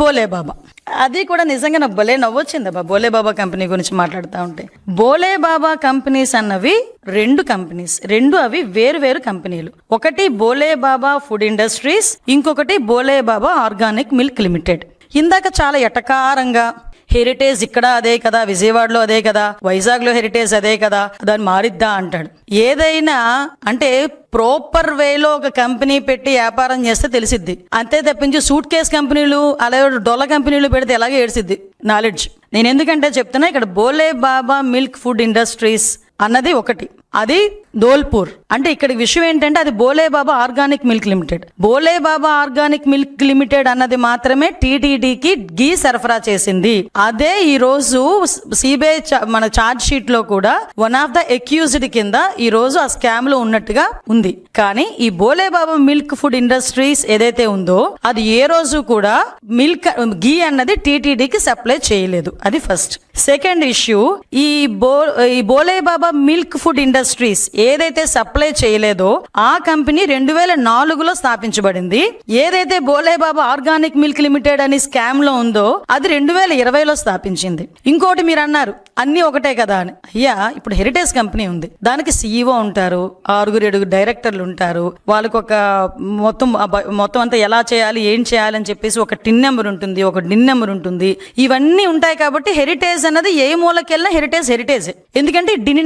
బోలే బాబా. అది కూడా నిజంగా నాకు భలే నవ్వొచ్చిందబ్బా బోలే బాబా కంపెనీ గురించి మాట్లాడుతూ ఉంటే. బోలే బాబా కంపెనీస్ అన్నవి రెండు అవి వేరు కంపెనీలు. ఒకటి బోలే బాబా ఫుడ్ ఇండస్ట్రీస్, ఇంకొకటి బోలే బాబా ఆర్గానిక్ మిల్క్ లిమిటెడ్. ఇందాక చాలా ఎటకారంగా హెరిటేజ్ ఇక్కడ అదే కదా, విజయవాడలో అదే కదా, వైజాగ్ లో హెరిటేజ్ అదే కదా, దాన్ని మారిద్దా అంటాడు. ఏదైనా అంటే ప్రాపర్ వేలో ఒక కంపెనీ పెట్టి వ్యాపారం చేస్తే తెలిసిద్ది. అంతే తప్పించి సూట్ కేస్ కంపెనీలు అలాగే డొల్ల కంపెనీలు పెడితే ఎలాగే ఏడ్చిద్ది నాలెడ్జ్. నేను ఎందుకంటే చెప్తున్నా, ఇక్కడ బోలే బాబా మిల్క్ ఫుడ్ ఇండస్ట్రీస్ అన్నది ఒకటి, అది ధోల్పూర్. అంటే ఇక్కడ విషయం ఏంటంటే అది బోలే బాబా ఆర్గానిక్ మిల్క్ లిమిటెడ్. బోలే బాబా ఆర్గానిక్ మిల్క్ లిమిటెడ్ అన్నది మాత్రమే టీటీడీకి గీ సరఫరా చేసింది. అదే ఈ రోజు సిబిఐ మన ఛార్జ్ షీట్ లో కూడా వన్ ఆఫ్ ద అక్యూజ్డ్ కింద ఈ రోజు ఆ స్కామ్ లో ఉన్నట్టుగా ఉంది. కానీ ఈ బోలే బాబా మిల్క్ ఫుడ్ ఇండస్ట్రీస్ ఏదైతే ఉందో అది ఏ రోజు కూడా మిల్క్ గీ అన్నది టీటీడీకి సప్లై చేయలేదు. అది ఫస్ట్. సెకండ్ ఇష్యూ, ఈ బోలే బాబా మిల్క్ ఫుడ్ ఇండస్ట్రీస్ ఏదైతే సప్లై చేయలేదో ఆ కంపెనీ 2004లో స్థాపించబడింది. ఏదైతే బోలే బాబా ఆర్గానిక్ మిల్క్ లిమిటెడ్ అని స్కామ్ లో ఉందో అది 2020లో స్థాపించింది. ఇంకోటి మీరు అన్నారు అన్ని ఒకటే కదా అని. అయ్యా, ఇప్పుడు హెరిటేజ్ కంపెనీ ఉంది, దానికి CEO ఉంటారు, 6-7 డైరెక్టర్లు ఉంటారు, వాళ్ళకు ఒక మొత్తం అంతా ఎలా చేయాలి ఏం చేయాలి అని చెప్పేసి ఒక టిన్ నెంబర్ ఉంటుంది, ఒక డిన్ నెంబర్ ఉంటుంది, ఇవన్నీ ఉంటాయి. కాబట్టి హెరిటేజ్ అన్నది ఏ మూలకెళ్ళినా హెరిటేజ్. ఎందుకంటే టిన్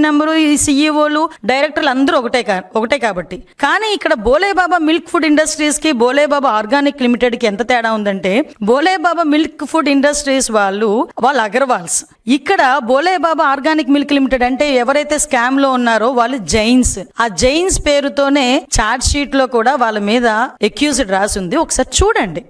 నెంబరు ఈ CEOలు డైరెక్టర్లు అందరూ ఒకటే కాబట్టి. కానీ ఇక్కడ బోలే బాబా మిల్క్ ఫుడ్ ఇండస్ట్రీస్ కి బోలే బాబా ఆర్గానిక్ లిమిటెడ్ కి ఎంత తేడా ఉందంటే, బోలే బాబా మిల్క్ ఫుడ్ ఇండస్ట్రీస్ వాళ్ళు అగర్వాల్స్. ఇక్కడ బోలే బాబా ఆర్గానిక్ మిల్క్ లిమిటెడ్ అంటే ఎవరైతే స్కామ్ లో ఉన్నారో వాళ్ళు జైన్స్. ఆ జైన్స్ పేరుతోనే ఛార్జ్ షీట్ లో కూడా వాళ్ళ మీద అక్యూజ్డ్ రాసి ఉంది. ఒకసారి చూడండి.